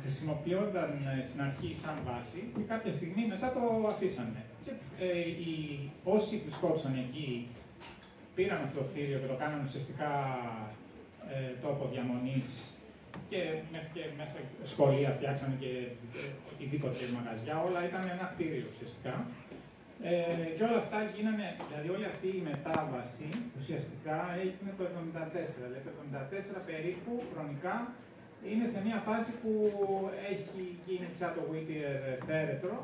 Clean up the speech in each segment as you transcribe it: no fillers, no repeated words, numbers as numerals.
χρησιμοποιούνταν στην αρχή σαν βάση και κάποια στιγμή μετά το αφήσανε. Και όσοι βρισκόντουσαν εκεί πήραν αυτό το κτίριο και το κάνανε ουσιαστικά τόπο διαμονής και μέχρι και μέσα σχολεία φτιάξανε και οτιδήποτε μαγαζιά, όλα ήταν ένα κτίριο ουσιαστικά. Και όλα αυτά γίνανε, δηλαδή όλη αυτή η μετάβαση ουσιαστικά έγινε το 1974. Δηλαδή το 1974 περίπου χρονικά είναι σε μια φάση που έχει γίνει πια το Whittier θέρετρο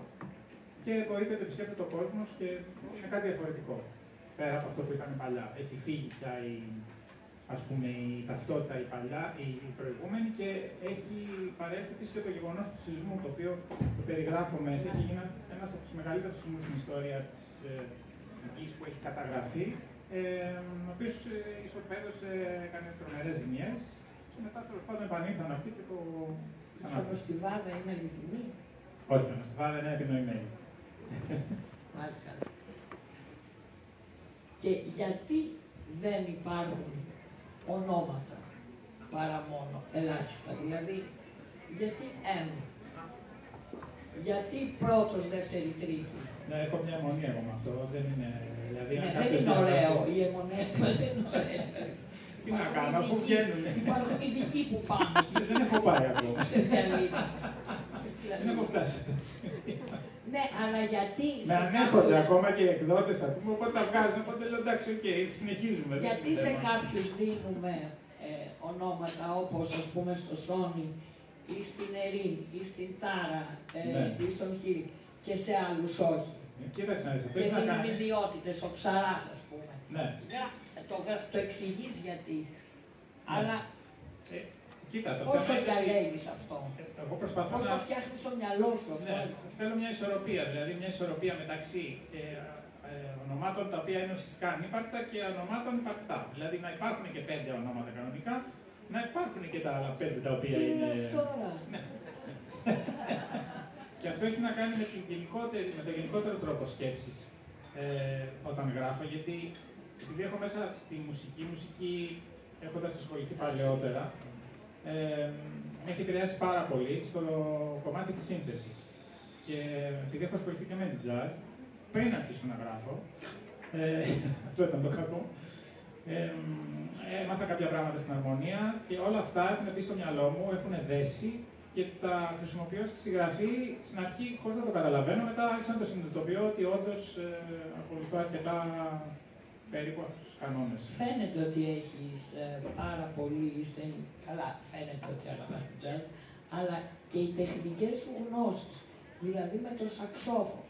και μπορείτε να επισκέπτεται ο κόσμος και είναι κάτι διαφορετικό. Πέρα από αυτό που ήταν παλιά. Έχει φύγει πια η ταυτότητα η παλιά, η προηγούμενη και έχει παρέλθει επίσης και το γεγονός του σεισμού, το οποίο το περιγράφω μέσα και γίνει ένας από τους μεγαλύτερους σεισμούς στην ιστορία της γης που έχει καταγραφεί, ο οποίος ισοπαίδωσε, έκανε τρομερές ζημιές και μετά τέλος πάντων επανήλθαν αυτοί και το Η Φωτοστιβάδα είναι αληθινή? Όχι, η Φωτοστιβάδα είναι επινοημένη. Μάλιστα. Και γιατί δεν υπάρχουν ονόματα παρά μόνο ελάχιστα, δηλαδή γιατί γιατί πρώτος, δεύτερη, τρίτη? Ναι, έχω μια αιμονία εγώ με αυτό, δεν είναι... Δηλαδή, ναι, δεν είναι ωραίο, η αιμονία δεν είναι ωραία. Τι να κάνω, αφού βγαίνουν. Υπάρχουν ειδικοί που πάνε. Δεν έχω πάει ακόμα. Σε διαλύμα. Δεν έχω φτάσει σε αυτό το σημείο. Ναι, αλλά γιατί. Με ανέχονται ακόμα και οι εκδότες, α πούμε, οπότε τα βγάζουν. Οπότε λέω εντάξει, οκ, συνεχίζουμε. Γιατί σε κάποιους δίνουμε ονόματα όπως ας πούμε στο Sony ή στην Ερήν ή στην Τάρα ή στον Χιλ και σε άλλους όχι. Κοίταξε να δεις, αυτό και έχει να δίνουν κάνει. ιδιότητες, ο Ψαράς ας πούμε. Ναι. Το εξηγείς γιατί. Ναι. Αλλά κοίτα, πώς το διαλέγεις αυτό? Εγώ προσπαθώ πώς το φτιάχνεις στο μυαλό σου αυτό? Ναι, θέλω μια ισορροπία, δηλαδή μια ισορροπία μεταξύ ονομάτων τα οποία είναι ουσιαστικά ανύπαρκτα και ονομάτων υπαρκτά. Δηλαδή να υπάρχουν και 5 ονόματα κανονικά, να υπάρχουν και τα άλλα 5 τα οποία είναι. Τώρα. Και αυτό έχει να κάνει με το γενικότερο τρόπο σκέψης όταν γράφω, γιατί επειδή έχω μέσα τη μουσική έχοντας ασχοληθεί παλαιότερα, με έχει επηρεάσει πάρα πολύ στο κομμάτι της σύνθεσης. Και επειδή έχω ασχοληθεί και με την jazz, πριν αρχίσω να γράφω, αυτό ήταν το κακό, έμαθα κάποια πράγματα στην αρμονία και όλα αυτά έχουν μπει στο μυαλό μου, έχουν δέσει και τα χρησιμοποιώ στη συγγραφή στην αρχή χωρίς να το καταλαβαίνω. Μετά άρχισα να το συνειδητοποιώ ότι όντως ακολουθώ αρκετά περίπου αυτούς τους κανόνες. Φαίνεται ότι έχεις πάρα πολύ, καλά φαίνεται ότι αγαπάς την jazz, αλλά και οι τεχνικές σου γνώσεις, δηλαδή με το σαξόφωνο,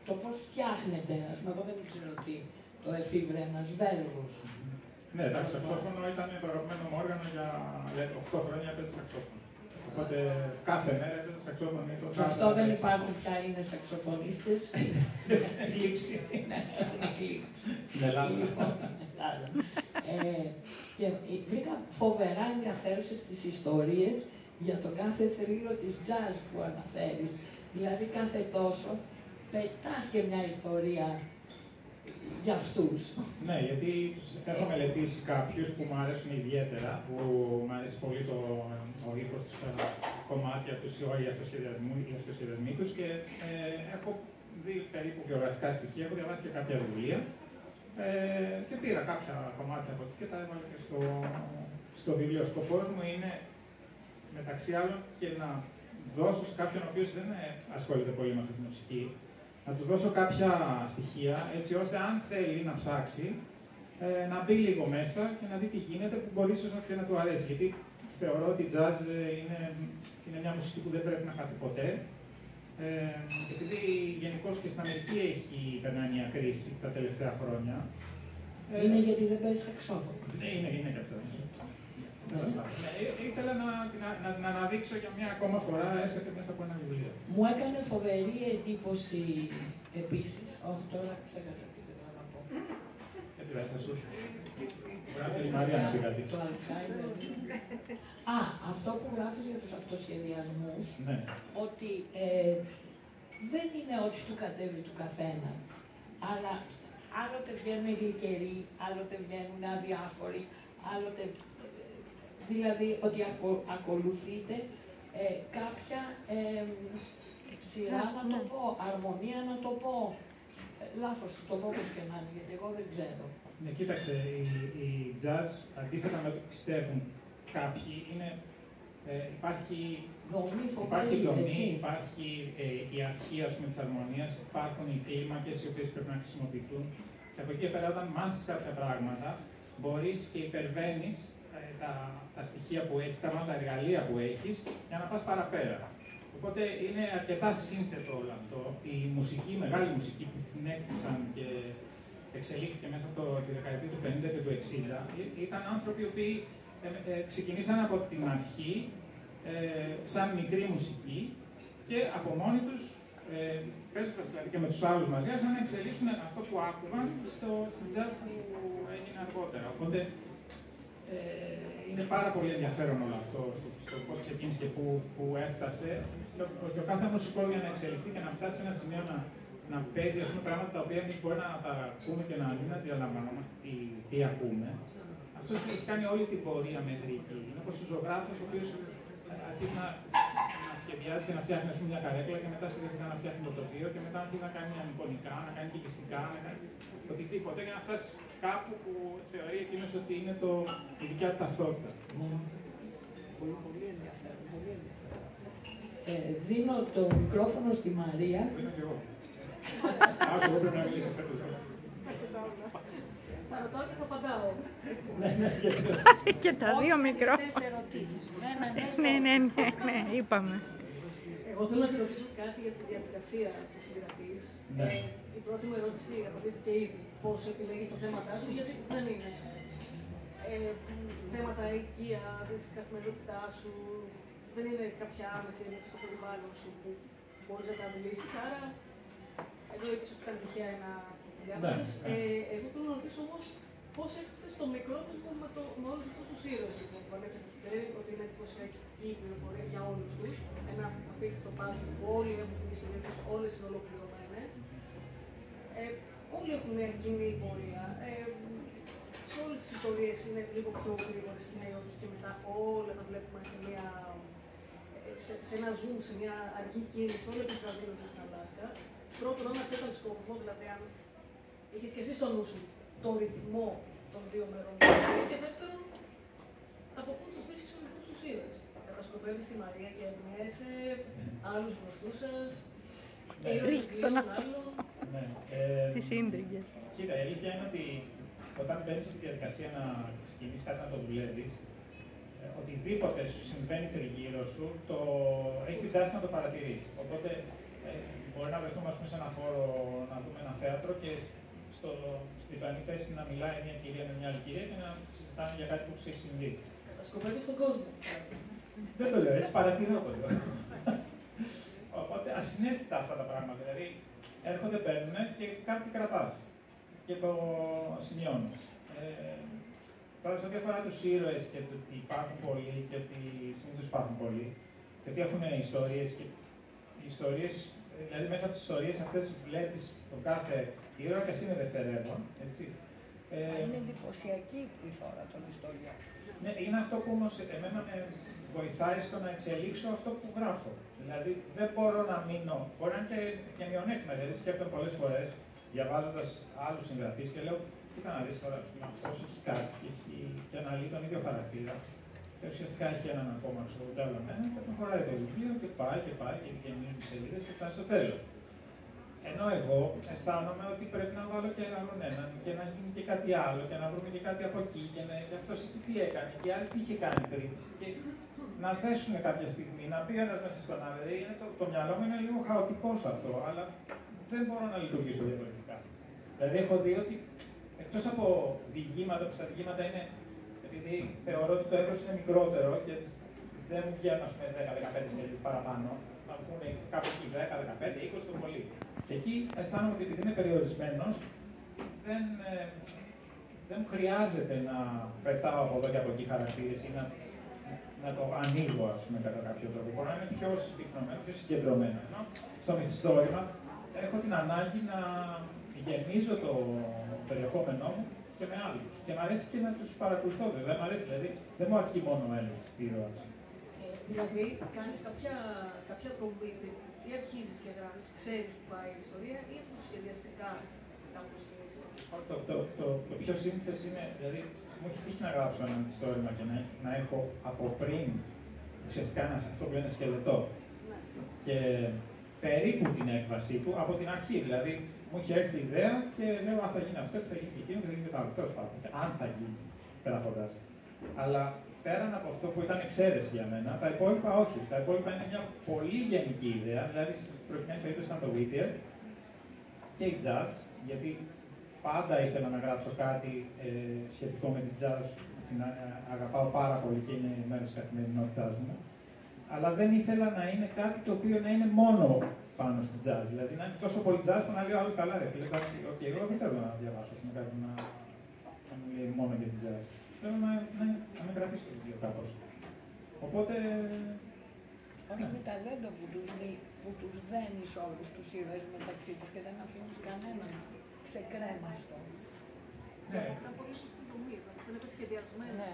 το πώς φτιάχνεται, ας πούμε, εγώ δεν ήξερα ότι το εφήβρε ένας Βέλγος. Ναι, εντάξει, σαξόφωνο ήταν το αγαπημένο μου όργανο για 8 χρόνια έπαιζε σαξόφωνο. Οπότε κάθε μέρα έπαιζε σαξόφωνο. Γι' αυτό δεν υπάρχουν πια είναι σαξοφωνίστες. Εκλείψη. Ναι, έχουν εκλείψει. Στην Ελλάδα. Και βρήκα φοβερά ενδιαφέρουσες τις ιστορίες για το κάθε θρύλο της jazz που αναφέρεις. Δηλαδή κάθε τόσο πετάς και μια ιστορία για αυτούς. Ναι, γιατί έχω μελετήσει κάποιους που μου αρέσουν ιδιαίτερα, που μου αρέσει πολύ ο ήχος τους, τα κομμάτια τους, οι αυτοσχεδιασμοί τους και έχω δει περίπου βιογραφικά στοιχεία, έχω διαβάσει και κάποια βιβλία και πήρα κάποια κομμάτια από εκεί και τα έβαλα και στο βιβλίο. Ο σκοπός μου είναι, μεταξύ άλλων, και να δώσω σε κάποιον ο οποίος δεν ασχολείται πολύ με αυτή τη μουσική, να του δώσω κάποια στοιχεία, έτσι ώστε αν θέλει να ψάξει, να μπει λίγο μέσα και να δει τι γίνεται, που μπορεί ίσως και να του αρέσει. Γιατί θεωρώ ότι η jazz είναι μια μουσική που δεν πρέπει να χαθεί ποτέ. Επειδή γενικώς και στην Αμερική έχει περνάει μια κρίση τα τελευταία χρόνια. Είναι γιατί δεν παίζει σαξόφωνο. Ναι, είναι και αυτό. Ήθελα να αναδείξω για μια ακόμα φορά, έστω και μέσα από ένα βιβλίο. Μου έκανε φοβερή εντύπωση επίσης. Όχι, τώρα ξέχασα τι θέλω να πω. Δεν πειράζει, θα σου έρθει. Μπορεί να θέλει η Μαρία να πει κάτι. Το Alzheimer. Α, αυτό που γράφεις για τους αυτοσχεδιασμούς, ότι δεν είναι ότι του κατέβει του καθένα, αλλά άλλοτε βγαίνουν γλυκεροί, άλλοτε βγαίνουν αδιάφοροι, άλλοτε Δηλαδή ότι ακολουθείτε κάποια σειρά, να το πω, αρμονία, να το πω. Λάθος, το πω όπως και να είναι, γιατί εγώ δεν ξέρω. Ναι, κοίταξε, οι jazz, αντίθετα με ό,τι πιστεύουν κάποιοι, είναι, υπάρχει δομή, υπάρχει η αρχή, ας πούμε, της αρμονίας, υπάρχουν οι κλίμακες οι οποίες πρέπει να χρησιμοποιηθούν και από εκεί και πέρα, όταν μάθεις κάποια πράγματα, μπορείς και υπερβαίνεις τα στοιχεία που έχεις, τα εργαλεία που έχεις, για να πας παραπέρα. Οπότε είναι αρκετά σύνθετο όλο αυτό. Η μουσική, η μεγάλη μουσική που την έκτισαν και εξελίχθηκε μέσα από τη δεκαετία του 50 και του 60, ήταν άνθρωποι οι οποίοι ξεκινήσαν από την αρχή σαν μικρή μουσική και από μόνοι τους, παίζοντας δηλαδή και με τους άλλους μαζί, άρχισαν να εξελίσσουν αυτό που άκουγαν στη jazz που έγινε αργότερα. Οπότε είναι πάρα πολύ ενδιαφέρον όλο αυτό, στο πώς ξεκίνησε και πού έφτασε. Και ο κάθε μουσικός για να εξελιχθεί και να φτάσει σε ένα σημείο να παίζει πράγματα τα οποία εμείς μπορεί να τα ακούμε και να μην αντιλαμβανόμαστε τι ακούμε. Αυτός έχει κάνει όλη την πορεία μέχρι εκεί. Είναι όπως ο ζωγράφος, ο οποίος αρχίζει να σχεδιάζει και να φτιάχνει μια καρέκλα και μετά σιγά σιγά να φτιάχνει το τοπίο και μετά αρχίζει να κάνει ανυπονικά, να κάνει κυκλιστικά, να κάνει οτιδήποτε για να φτάσει κάπου που θεωρεί εκείνος ότι είναι η δικιά του ταυτότητα. Πολύ ενδιαφέρον, πολύ ενδιαφέρον. Δίνω το μικρόφωνο στη Μαρία. Δίνω και εγώ. Άσο, εγώ πρέπει να μιλήσω φέτος. Θα ρωτάω και θα απαντάω. Και τα δύο μικρό. Ναι, είπαμε. Εγώ θέλω να σε ρωτήσω κάτι για τη διαδικασία της συγγραφής. Η πρώτη μου ερώτηση απαντήθηκε ήδη. Πώς επιλέγεις τα θέματά σου, γιατί δεν είναι θέματα οικία, της καθημερινότητάς σου, δεν είναι κάποια άμεση έννοια στο περιβάλλον σου που μπορείς να τα αντιλήσεις. Άρα, εδώ είπες ότι ήταν τυχαία ένα διάβασες. Εγώ θέλω να ρωτήσω όμως πώς έχτισες το μικρό κόσμο με όλους αυτούς τους ήρωες που ανέφερε πριν, ότι είναι εντυπωσιακή πληροφορία για όλους τους. Ένα απίστευτο puzzle που όλοι έχουν την ιστορία τους, όλες είναι ολοκληρωμένες. Όλοι έχουν μια κοινή πορεία. Σε όλες τις ιστορίες είναι λίγο πιο γρήγορες στη Νέα Υόρκη και μετά όλα τα βλέπουμε σε ένα zoom, σε μια αργή κίνηση, όλα επιβραδύνονται στην Αλάσκα. Πρώτον, αν αυτό ήταν σκοπό, δηλαδή αν είχες και εσύ στο νου σου τον ρυθμό των δύο μέρων, και δεύτερον, από πού τους βρίσκεις όλους αυτούς τους ήρωες. Κατασκοπεύεις τη Μαρία και εμπνέεσαι άλλους γνωστούς σας, ήρωες των άλλων. Τις ίντριγκες. Κοίτα, η αλήθεια είναι ότι όταν μπαίνεις στη διαδικασία να ξεκινήσεις κάτι να το δουλεύεις, οτιδήποτε σου συμβαίνει τριγύρω σου, έχεις την τάση να το παρατηρείς. Οπότε, μπορεί να βρεθούμε σε ένα χώρο να δούμε ένα θέατρο και στη διπλανή θέση να μιλάει μια κυρία με μια άλλη κυρία και να συζητάνε για κάτι που τους έχει συμβεί. Κατασκοπεύεις τον κόσμο. Δεν το λέω έτσι, παρατηρώ το λέω. Οπότε ασυναίσθητα αυτά τα πράγματα. Δηλαδή, έρχονται, παίρνουν και κάτι κρατάς και το σημειώνεις. Τώρα, σε ό,τι αφορά τους ήρωες και το ότι υπάρχουν πολλοί και ότι συνήθως υπάρχουν πολλοί και ότι έχουν ιστορίες και οι ιστορίες, δηλαδή μέσα από τις ιστορίες αυτές βλέπεις τον κάθε ήρωα και ας είναι δευτερεύον, έτσι. Είναι εντυπωσιακή η πληθώρα των ιστοριών. Ναι, είναι αυτό που όμως εμένα με βοηθάει στο να εξελίξω αυτό που γράφω. Δηλαδή δεν μπορώ να μείνω, μπορεί να είναι και μειονέκτημα, δηλαδή σκέφτομαι πολλές φορές διαβάζοντας άλλους συγγραφείς και λέω κοίτα να δεις τώρα, αυτός έχει κάτσει και αναλύει τον ίδιο χαρακτήρα και ουσιαστικά έχει έναν ακόμα ξοδοτέλο και προχωράει το βιβλίο και πάει και γεμίζουν τις σελίδες και φτάνει στο τέλος. Ενώ εγώ αισθάνομαι ότι πρέπει να βάλω και άλλον έναν και να γίνει και κάτι άλλο και να βρούμε και κάτι από εκεί και αυτός εκεί τι έκανε και άλλοι τι είχε κάνει πριν. Και να θέσουν κάποια στιγμή, να πει ένας μέσα στον άλλο. Δηλαδή το μυαλό μου είναι λίγο χαοτικό σε αυτό, αλλά δεν μπορώ να λειτουργήσω διαφορετικά. Δηλαδή έχω δει ότι εκτός από διηγήματα, που στα διηγήματα είναι, επειδή θεωρώ ότι το εύρος είναι μικρότερο και δεν μου βγαίνουν, ας πούμε, 10-15 σελίδες παραπάνω, να πούνε κάπου εκεί 10, 15, 20 το πολύ. Και εκεί αισθάνομαι ότι επειδή είμαι περιορισμένος, δεν μου χρειάζεται να πετάω από εδώ και από εκεί χαρακτήρες ή να το ανοίγω, ας πούμε, κατά κάποιο τρόπο. Μπορεί να είναι πιο συμπυκνωμένο, πιο συγκεντρωμένο. Ενώ στο μυθιστόρημα έχω την ανάγκη να γεμίζω το περιεχόμενό μου και με άλλους. Και μ' αρέσει και να τους παρακολουθώ, βέβαια. Μ' αρέσει, δηλαδή, δεν μου αρκεί μόνο ο Έλληνας ήρωας. Δηλαδή, κάνεις κάποια τρομή ή αρχίζεις και γράφεις, ξέρεις που πάει η ιστορία ή αυτοσχεδιαστικά κάπως κινείσαι. Το πιο σύνθεση είναι, δηλαδή, μου έχει τύχει να γράψω ένα μυθιστόρημα και να έχω από πριν ουσιαστικά αυτό που λένε σκελετό. Ναι. Και περίπου την έκβασή του από την αρχή. Δηλαδή, μου είχε έρθει η ιδέα και λέω: Α, θα γίνει αυτό, και θα γίνει και εκείνο, και θα γίνει και το άλλο. Τέλος πάντων, αν θα γίνει, πέρα φαντάζομαι. Αλλά πέραν από αυτό που ήταν εξαίρεση για μένα, τα υπόλοιπα όχι. Τα υπόλοιπα είναι μια πολύ γενική ιδέα. Δηλαδή, στην προκειμένη περίπτωση ήταν το Whittier και η jazz, γιατί πάντα ήθελα να γράψω κάτι σχετικό με την jazz. Την αγαπάω πάρα πολύ και είναι μέρος της καθημερινότητάς μου. Αλλά δεν ήθελα να είναι κάτι το οποίο να είναι μόνο πάνω στη jazz. Δηλαδή να είναι τόσο πολύ jazz που να λέει ο άλλος καλά, ρε φίλε. Εντάξει, εγώ δεν θέλω να διαβάσω κάτι να μου λέει μόνο για την jazz. Θέλω να με κρατήσει το βιβλίο κάπως. Οπότε. Είναι ταλέντο που τους δένεις όλους τους ήρωες μεταξύ τους και δεν αφήνεις κανέναν ξεκρέμαστο. Ναι. Ήταν πολύ σωστή τομή, δεν είναι σχεδιασμένο.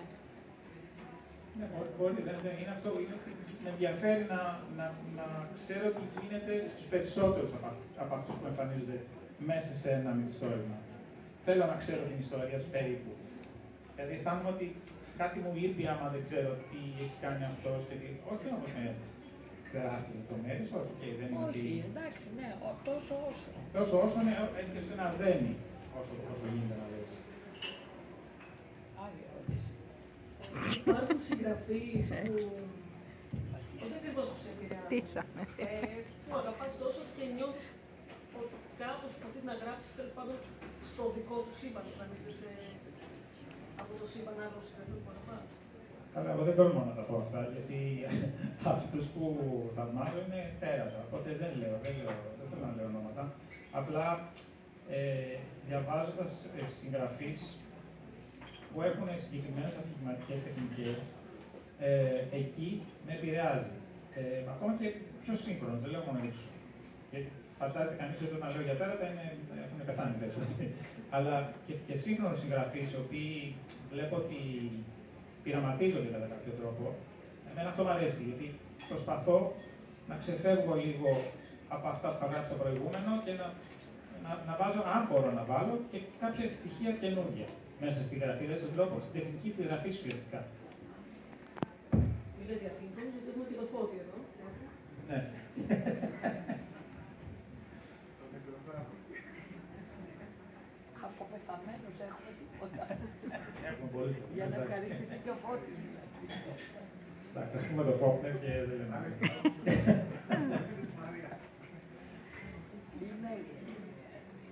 Ναι, μπορεί, δεν είναι αυτό. Είναι ότι με ενδιαφέρει να ξέρω τι γίνεται στους περισσότερους από αυτούς που εμφανίζονται μέσα σε ένα μυθιστόρημα. Θέλω να ξέρω την ιστορία τους περίπου. Δηλαδή αισθάνομαι ότι κάτι μου λείπει άμα δεν ξέρω τι έχει κάνει αυτός και τι. Όχι όμως με τεράστιες λεπτομέρειες, όχι, okay, δεν είναι ότι. Όχι, εντάξει, ναι, τόσο όσο. Τόσο όσο, ναι, έτσι ώστε να δένει όσο γίνεται να λες. Άλλη ερώτηση. Υπάρχουν συγγραφείς που. Όχι ακριβώς που σε επηρεάζουν. Που αγαπάς τόσο και νιώθεις ότι κάπως προσπαθείς να γράψεις τέλος πάντων στο δικό του σύμπαν, εμφανίζεσαι από το σύμπαν άλλο συγγραφείο που αγαπάς. Καλά, εγώ δεν τολμώ να τα πω αυτά, γιατί αυτούς που θαυμάζω είναι τέρατα. Οπότε δεν θέλω να λέω ονόματα. Απλά διαβάζοντας συγγραφείς που έχουν συγκεκριμένες αφηγηματικές τεχνικές, εκεί με επηρεάζει. Ακόμα και πιο σύγχρονος, δεν λέω μόνο για τους. Γιατί φαντάζεται κανείς ότι όταν λέω για τέρατα έχουν πεθάνει περισσότεροι. Αλλά και σύγχρονους συγγραφείς, οι οποίοι βλέπω ότι πειραματίζονται κατά κάποιο τρόπο, εμένα αυτό μου αρέσει, γιατί προσπαθώ να ξεφεύγω λίγο από αυτά που θα γράψω στο προηγούμενο και να βάζω, αν μπορώ να βάλω, και κάποια στοιχεία καινούργια μέσα στη γραφή, στον τρόπο, στην τεχνική της γραφής ουσιαστικά. Μιλάς για σύγχρονους, γιατί έχουμε και το Φώτη εδώ. Ναι. Από πεθαμένους έχουμε τίποτα. Έχουμε πολύ. Για να ευχαριστηθεί και ο Φώτης δηλαδή. Εντάξει, ας πούμε το Φόπνερ και δεν λέμε.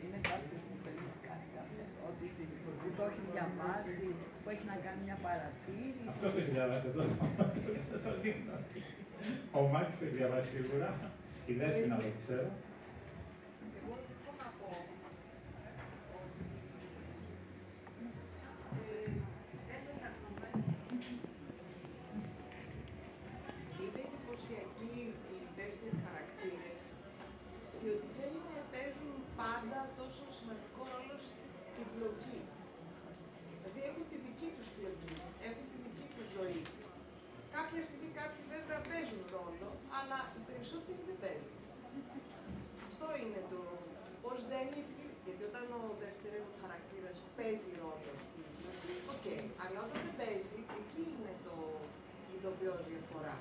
Είναι κάποιος που θέλει να κάνει κάποια ερώτηση, που το έχει διαβάσει, που έχει να κάνει μια παρατήρηση. Αυτός το έχει διαβάσει, το δείχνω. Ο Μάκης το έχει διαβάσει σίγουρα. Η Δέσποινα το ξέρω. Εγώ θέλω να πω είναι εντυπωσιακοί οι δεύτεροι χαρακτήρες, διότι δεν παίζουν πάντα τόσο σημαντικό ρόλο στην πλοκή. Δηλαδή έχουν τη δική τους πλοκή, έχουν τη δική τους ζωή. Κάποια στιγμή κάποιοι βέβαια παίζουν ρόλο, αλλά οι περισσότεροι δεν παίζουν. Αυτό είναι το πώς δεν είναι, γιατί όταν ο δεύτερος χαρακτήρας παίζει ρόλο στην πλοκή, αλλά όταν δεν παίζει, εκεί είναι το ειδοποιώς διαφορά.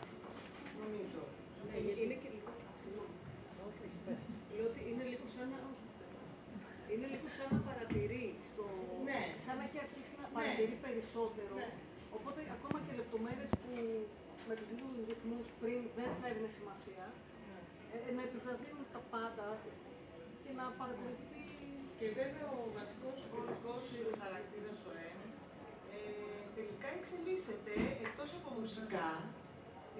Νομίζω. Ναι, είναι και λίγο. Λέω ότι είναι λίγο σαν να. Είναι λίγο σαν να παρατηρεί. Ναι. Σαν να έχει αρχίσει να παρατηρεί περισσότερο. Ναι. Οπότε ακόμα και λεπτομέρειες που με τους ίδιους ρυθμούς πριν δεν θα έδινε σημασία, να επιβραδύνουν τα πάντα και να παρακολουθεί. Και βέβαια ο βασικός κωδικός χαρακτήρας ο Εμ τελικά εξελίσσεται εκτός από μουσικά.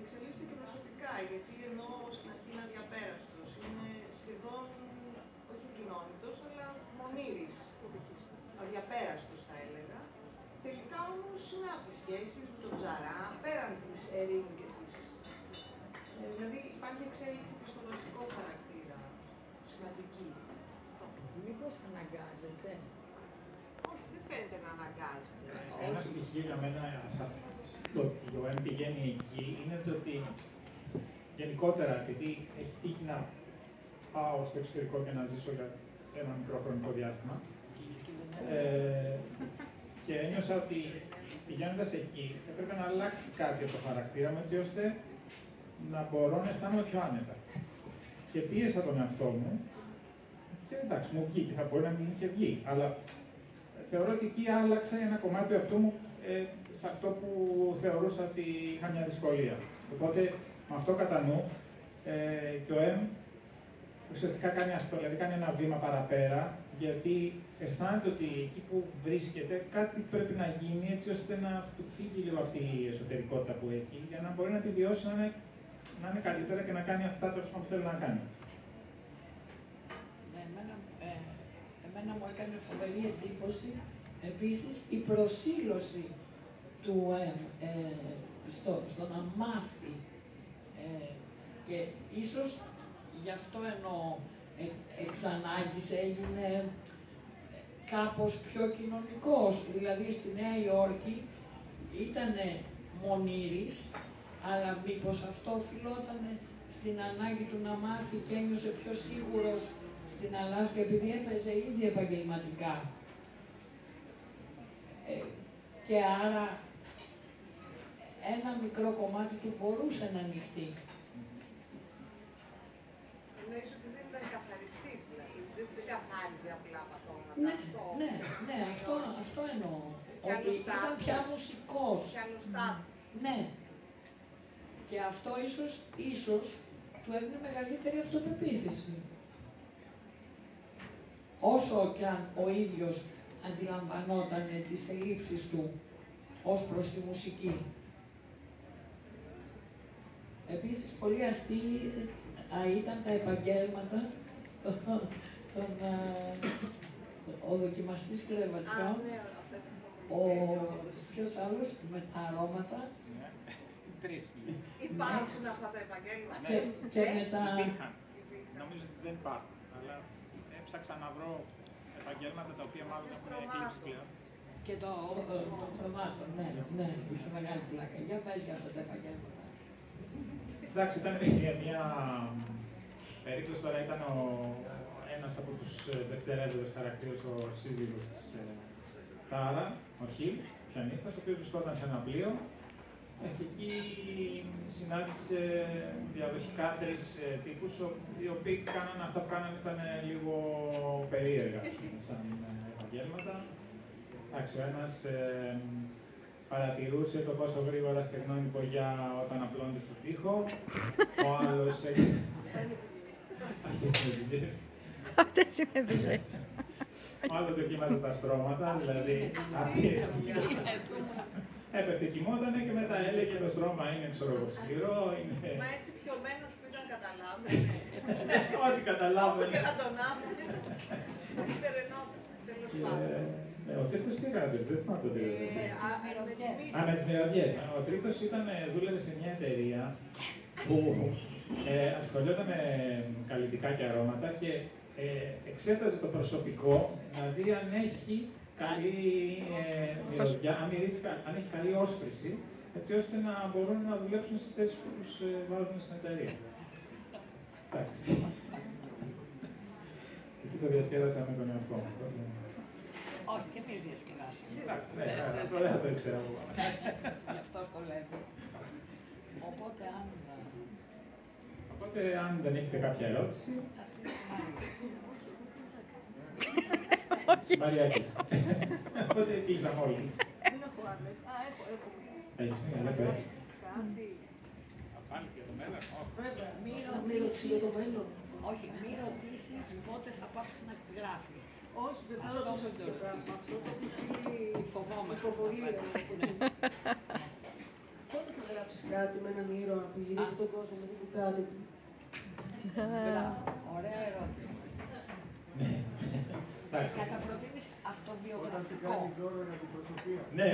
Εξελίσσεται και προσωπικά, γιατί ενώ στην αρχή είναι αδιαπέραστος, είναι σχεδόν, όχι κοινώνητος, αλλά μονήρης, αδιαπέραστος θα έλεγα. Τελικά όμως συνάπτει σχέσεις με τον Ψαρά, πέραν της Ερήμ και της. Δηλαδή υπάρχει εξέλιξη και στο βασικό χαρακτήρα, σημαντική. Μήπως αναγκάζεται. Όχι, δεν φαίνεται να αναγκάζεται. Ένα στοιχείο για μένα στο ότι ο Εμ πηγαίνει εκεί είναι το ότι γενικότερα, επειδή έχει τύχει να πάω στο εξωτερικό και να ζήσω για ένα μικρό χρονικό διάστημα, και ένιωσα ότι πηγαίνοντας εκεί έπρεπε να αλλάξει κάτι από το χαρακτήρα μου, έτσι ώστε να μπορώ να αισθάνομαι πιο άνετα. Και πίεσα τον εαυτό μου και εντάξει, μου βγήκε, θα μπορεί να μην μου είχε βγει, αλλά θεωρώ ότι εκεί άλλαξα ένα κομμάτι του εαυτού μου σε αυτό που θεωρούσα ότι είχα μια δυσκολία. Οπότε, με αυτό κατά νου, και ο Εμ ουσιαστικά κάνει αυτό, δηλαδή κάνει ένα βήμα παραπέρα, γιατί αισθάνεται ότι εκεί που βρίσκεται κάτι πρέπει να γίνει έτσι ώστε να του φύγει λίγο αυτή η εσωτερικότητα που έχει, για να μπορεί να επιβιώσει να είναι καλύτερα και να κάνει αυτά που θέλει να κάνει. Εμένα μου έκανε φοβερή εντύπωση επίσης η προσήλωση του στο να μάθει και ίσως γι' αυτό εννοώ εξ ανάγκης έγινε κάπως πιο κοινωνικός. Δηλαδή στη Νέα Υόρκη ήτανε μονήρης, αλλά μήπως αυτό οφειλόταν στην ανάγκη του να μάθει και ένιωσε πιο σίγουρος στην Αλάσκα, επειδή έπαιζε ήδη επαγγελματικά. Και άρα ένα μικρό κομμάτι του μπορούσε να ανοιχτεί. Εννοείς ότι δεν ήταν καθαριστής, δηλαδή, δεν καθάριζε απλά πατώματα. Ναι, αυτό εννοώ. Ότι ήταν πια μουσικός. Ναι. Και αυτό ίσως του έδινε μεγαλύτερη αυτοπεποίθηση. Όσο κι αν ο ίδιος αντιλαμβανόταν τις ελλείψεις του ως προς τη μουσική. Επίσης, πολύ αστείοι ήταν τα επαγγέλματα ο δοκιμαστής κρεβατσιών, ποιος άλλος με τα αρώματα. Υπάρχουν αυτά τα επαγγέλματα. Και με τα... Νομίζω ότι δεν υπάρχουν, αλλά έψαξα να βρω επαγγέλματα τα οποία μάλλον έχουν εκλείψει πλέον. Και των χρωμάτων, ναι, είχε μεγάλη πλάκα. Για πες για αυτά τα επαγγέλματα. Εντάξει, ήταν μια περίπτωση, τώρα ήταν ένας από τους δευτερεύοντες χαρακτήρες, ο σύζυγος της Τάρα, ο Χιλ, πιανίστας, ο οποίος βρισκόταν σε ένα πλοίο και εκεί συνάντησε διαδοχικά τρεις τύπους, οι οποίοι κάνανε αυτά που κάνανε, ήταν λίγο περίεργα σαν επαγγέλματα. Εντάξει, ο ένας παρατηρούσε το πόσο γρήγορα στεγνώνει η πογιά όταν απλώνεται στον τοίχο, ο άλλος... Αυτές είναι δουλειές. Αυτές είναι δουλειές. Ο άλλος δοκίμαζε τα στρώματα, δηλαδή έπεφτε, κοιμότανε και μετά έλεγε το στρώμα είναι σκληρό, είναι... Μα έτσι πιωμένος που ήταν καταλάβει. Ό,τι καταλάβαινε. Και να τον άφηνε. Ξερενόταν, τέλος πάντων. Ο τρίτος τι έκανε, δεν θυμάμαι το τρίτο. Με τις μυρωδιές. Ο τρίτος δούλευε σε μια εταιρεία που ασχολιόταν με καλλιτικά και αρώματα και εξέταζε το προσωπικό να δει αν έχει καλή μυρωδιά, αν έχει καλή όσφρηση, έτσι ώστε να μπορούν να δουλέψουν στις θέσεις που τους βάζουν στην εταιρεία. Εντάξει. Εκεί το διασκέδασα με τον εαυτό μου. Όχι, και εμείς διασκεδάσαμε. Εντάξει, αυτό δεν θα το ήξερα εγώ. Γι' αυτό το λέμε. Οπότε, αν δεν έχετε κάποια ερώτηση... Μαριάκης. Οπότε κλείσαμε όλοι. Δεν έχω άλλες. Έχω. Έτσι, αλλά πες. Κάτι. Πάλι για το μέλλον. Βέβαια, μη ρωτήσεις για το μέλλον. Όχι, μη ρωτήσεις πότε θα πάψει να γράφει. Όχι, δεν θα ρωτήσω τέτοιο πράγμα. Αυτό το που στείλει Φοβόμαστε. η φοβολία. Πότε θα γράψεις κάτι με έναν ήρωα που γυρίζει τον κόσμο με την κάτι του? Ωραία ερώτηση. Κατά προτείνεις αυτοβιογραφικό. Ναι,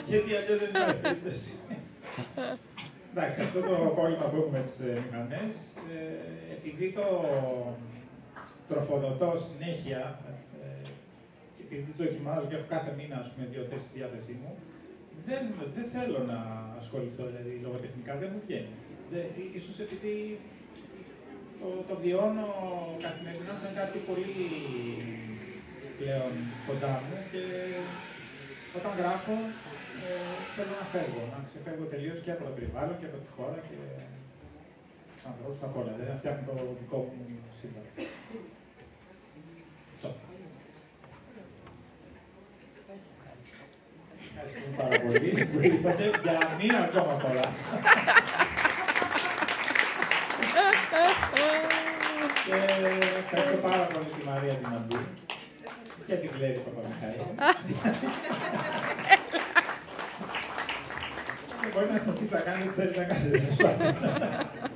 γιατί αλλιώς δεν υπάρχει περίπτωση. Εντάξει, αυτό το κόλλημα που έχουμε τις μηχανές, επειδή το τροφοδοτώ συνέχεια επειδή τις δοκιμάζω και έχω κάθε μήνα, ας πούμε, 2-3 στη διάθεσή μου, δεν θέλω να ασχοληθώ, δηλαδή λογοτεχνικά δεν μου βγαίνει. Ίσως επειδή το βιώνω καθημερινά σαν κάτι πολύ πλέον κοντά μου και όταν γράφω θέλω να φεύγω, να ξεφεύγω τελείως και από το περιβάλλον και από τη χώρα και τους ανθρώπους απ' όλα. Δηλαδή να φτιάχνω το δικό μου σύμπαν. Αυτό. Ευχαριστούμε πάρα πολύ που ήρθατε για μία ακόμα φορά. Και ευχαριστώ πάρα πολύ τη Μαρία την Αμπή και την Κλέβη Παπαμιχαήλ. Μπορείτε να σας πείτε να κάνετε ό,τι θέλετε να κάνετε.